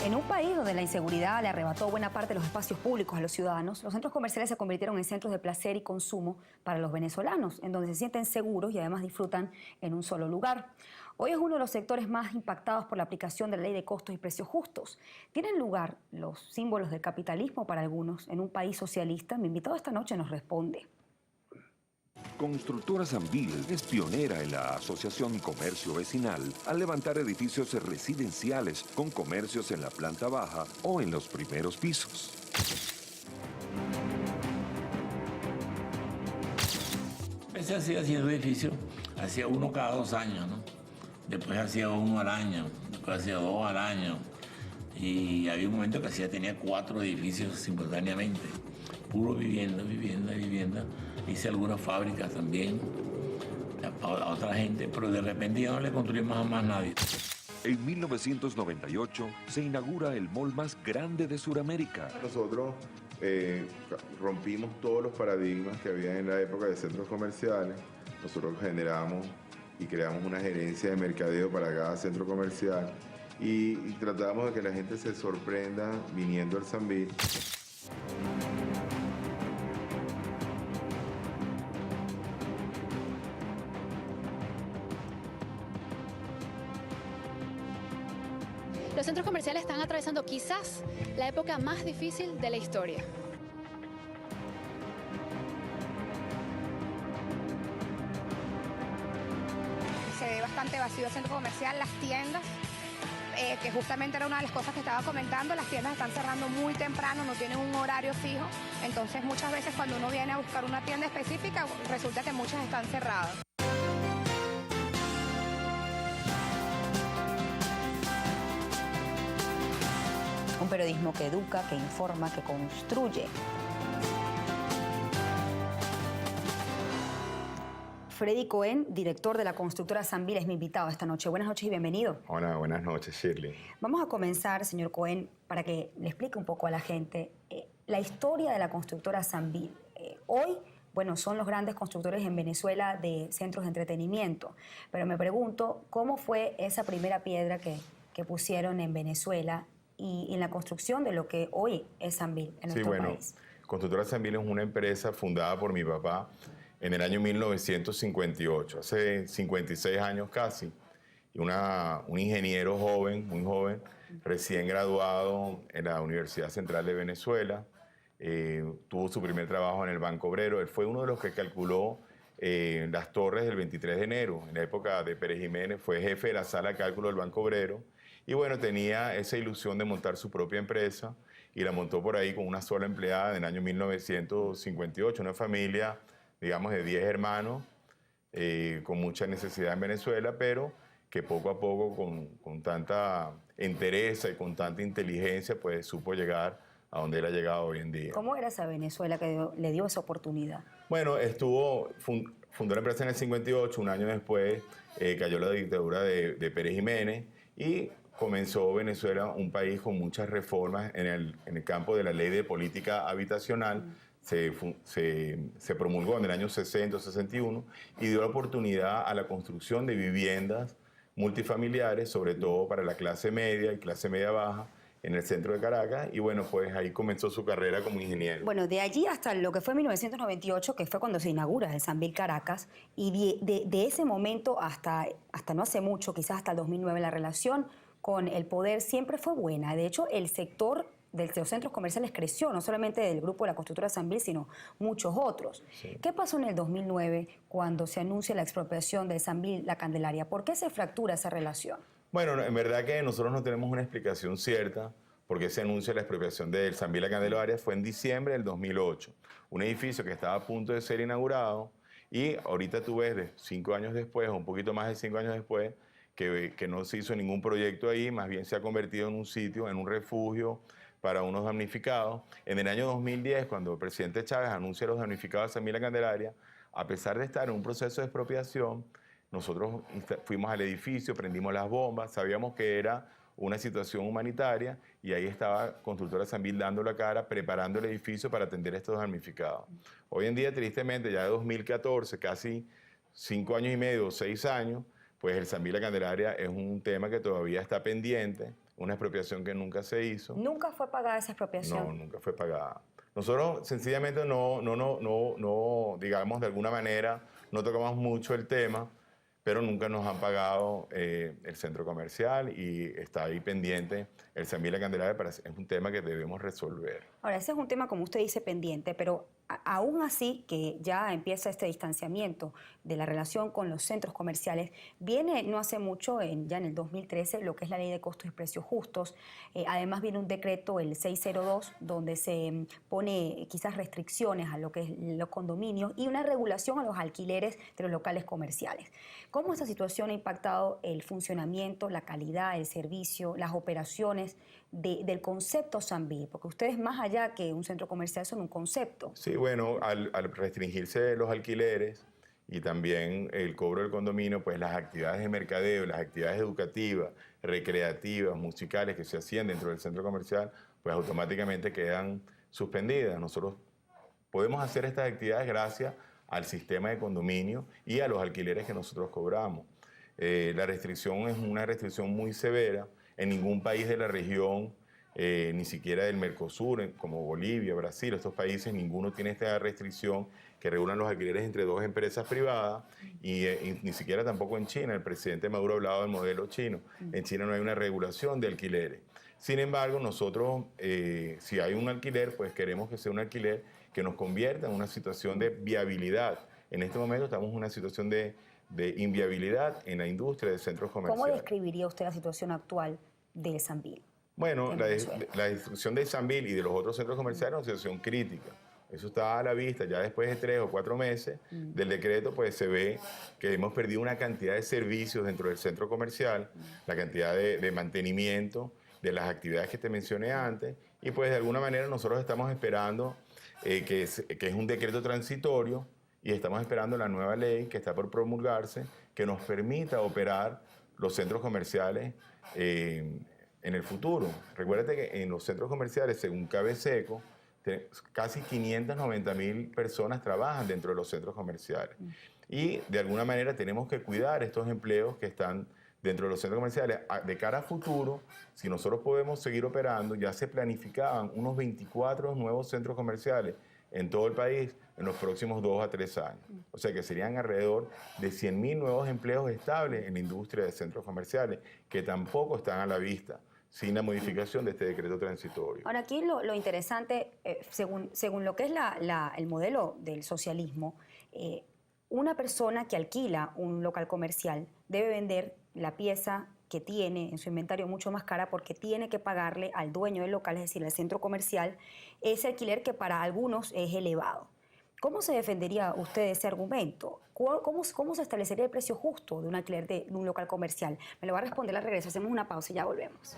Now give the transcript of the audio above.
En un país donde la inseguridad le arrebató buena parte de los espacios públicos a los ciudadanos, los centros comerciales se convirtieron en centros de placer y consumo para los venezolanos, en donde se sienten seguros y además disfrutan en un solo lugar. Hoy es uno de los sectores más impactados por la aplicación de la ley de costos y precios justos. ¿Tienen lugar los símbolos del capitalismo para algunos en un país socialista? Mi invitado esta noche nos responde. Constructora Sambil es pionera en la asociación comercio vecinal al levantar edificios residenciales con comercios en la planta baja o en los primeros pisos. Empecé así haciendo edificios, hacía uno cada 2 años, ¿no? Después hacía uno al año, después hacía 2 al año. Y había un momento que tenía 4 edificios simultáneamente. Puro vivienda. Hice algunas fábricas también a otra gente, pero de repente ya no le construí más a más nadie. En 1998 se inaugura el mall más grande de Sudamérica. Nosotros rompimos todos los paradigmas que había en la época de centros comerciales. Nosotros generamos y creamos una gerencia de mercadeo para cada centro comercial y tratamos de que la gente se sorprenda viniendo al Sambil. Los centros comerciales están atravesando quizás la época más difícil de la historia. Se ve bastante vacío el centro comercial, las tiendas, que justamente era una de las cosas que estaba comentando, las tiendas están cerrando muy temprano, no tienen un horario fijo, entonces muchas veces cuando uno viene a buscar una tienda específica, resulta que muchas están cerradas. Un periodismo que educa, que informa, que construye. Freddy Cohen, director de la constructora Sambil, es mi invitado esta noche. Buenas noches y bienvenido. Hola, buenas noches, Shirley. Vamos a comenzar, señor Cohen, para que le explique un poco a la gente la historia de la constructora Sambil. Hoy, bueno, son los grandes constructores en Venezuela de centros de entretenimiento, pero me pregunto, ¿cómo fue esa primera piedra que pusieron en Venezuela y en la construcción de lo que hoy es Sambil en nuestro país? Constructora Sambil es una empresa fundada por mi papá en el año 1958, hace 56 años casi. Y un ingeniero joven, muy joven, recién graduado en la Universidad Central de Venezuela, tuvo su primer trabajo en el Banco Obrero. Él fue uno de los que calculó las torres del 23 de enero. En la época de Pérez Jiménez fue jefe de la sala de cálculo del Banco Obrero. Y bueno, tenía esa ilusión de montar su propia empresa y la montó por ahí con una sola empleada en el año 1958. Una familia, digamos, de 10 hermanos, con mucha necesidad en Venezuela, pero que poco a poco, con tanta entereza y con tanta inteligencia, pues supo llegar a donde él ha llegado hoy en día. ¿Cómo era esa Venezuela que le dio esa oportunidad? Bueno, fundó la empresa en el 58, un año después cayó la dictadura de Pérez Jiménez y comenzó Venezuela, un país con muchas reformas en el campo de la ley de política habitacional. Se promulgó en el año 60, 61 y dio la oportunidad a la construcción de viviendas multifamiliares, sobre todo para la clase media y clase media baja, en el centro de Caracas, y bueno, pues ahí comenzó su carrera como ingeniero. Bueno, de allí hasta lo que fue 1998, que fue cuando se inaugura el Sambil Caracas, y de ese momento hasta no hace mucho, quizás hasta el 2009, la relación con el poder siempre fue buena. De hecho, el sector de los centros comerciales creció, no solamente del grupo de la constructora Sambil, sino muchos otros. Sí. ¿Qué pasó en el 2009 cuando se anuncia la expropiación de Sambil La Candelaria? ¿Por qué se fractura esa relación? Bueno, en verdad que nosotros no tenemos una explicación cierta por qué se anuncia la expropiación del Sambil La Candelaria. Fue en diciembre del 2008, un edificio que estaba a punto de ser inaugurado y ahorita tú ves, 5 años después, o un poquito más de 5 años después, que no se hizo ningún proyecto ahí, más bien se ha convertido en un sitio, en un refugio para unos damnificados. En el año 2010, cuando el presidente Chávez anuncia los damnificados de Sambil La Candelaria, a pesar de estar en un proceso de expropiación, nosotros fuimos al edificio, prendimos las bombas, sabíamos que era una situación humanitaria y ahí estaba Constructora Sambil dando la cara, preparando el edificio para atender a estos damnificados. Hoy en día, tristemente, ya de 2014, casi 5 años y medio, 6 años, pues el Sambil La Candelaria es un tema que todavía está pendiente, una expropiación que nunca se hizo. ¿Nunca fue pagada esa expropiación? No, nunca fue pagada. Nosotros sencillamente digamos, de alguna manera, no tocamos mucho el tema, pero nunca nos han pagado el centro comercial y está ahí pendiente el Sambil La Candelaria, es un tema que debemos resolver. Ahora, ese es un tema, como usted dice, pendiente, pero aún así que ya empieza este distanciamiento de la relación con los centros comerciales, viene no hace mucho, ya en el 2013, lo que es la Ley de Costos y Precios Justos. Además viene un decreto, el 602, donde se pone quizás restricciones a lo que es los condominios y una regulación a los alquileres de los locales comerciales. ¿Cómo esta situación ha impactado el funcionamiento, la calidad, el servicio, las operaciones del concepto Sambil? Porque ustedes, más allá que un centro comercial, son un concepto. Sí, bueno, al restringirse los alquileres y también el cobro del condominio, pues las actividades de mercadeo, las actividades educativas, recreativas, musicales que se hacían dentro del centro comercial, pues automáticamente quedan suspendidas. Nosotros podemos hacer estas actividades gracias al sistema de condominio y a los alquileres que nosotros cobramos. La restricción es una restricción muy severa. En ningún país de la región, ni siquiera del Mercosur, como Bolivia, Brasil, estos países, ninguno tiene esta restricción que regulan los alquileres entre dos empresas privadas y ni siquiera tampoco en China. El presidente Maduro ha hablado del modelo chino. En China no hay una regulación de alquileres. Sin embargo, nosotros, si hay un alquiler, pues queremos que sea un alquiler que nos convierta en una situación de viabilidad. En este momento estamos en una situación de inviabilidad en la industria de centros comerciales. ¿Cómo describiría usted la situación actual del Sambil? Bueno, la destrucción de Sambil y de los otros centros comerciales es una situación crítica. Eso está a la vista. Ya después de 3 o 4 meses del decreto, pues se ve que hemos perdido una cantidad de servicios dentro del centro comercial, la cantidad de mantenimiento de las actividades que te mencioné antes, y pues de alguna manera nosotros estamos esperando que es un decreto transitorio y estamos esperando la nueva ley que está por promulgarse que nos permita operar los centros comerciales en el futuro. Recuérdate que en los centros comerciales, según Cabeseco, casi 590.000 personas trabajan dentro de los centros comerciales. Y de alguna manera tenemos que cuidar estos empleos que están dentro de los centros comerciales. De cara a futuro, si nosotros podemos seguir operando, ya se planificaban unos 24 nuevos centros comerciales en todo el país en los próximos 2 a 3 años. O sea que serían alrededor de 100.000 nuevos empleos estables en la industria de centros comerciales, que tampoco están a la vista sin la modificación de este decreto transitorio. Ahora, aquí lo interesante, según lo que es el modelo del socialismo, una persona que alquila un local comercial debe vender la pieza que tiene en su inventario mucho más cara porque tiene que pagarle al dueño del local, es decir, al centro comercial, ese alquiler que para algunos es elevado. ¿Cómo se defendería usted de ese argumento? ¿Cómo se establecería el precio justo de un alquiler de un local comercial? Me lo va a responder al regreso. Hacemos una pausa y ya volvemos.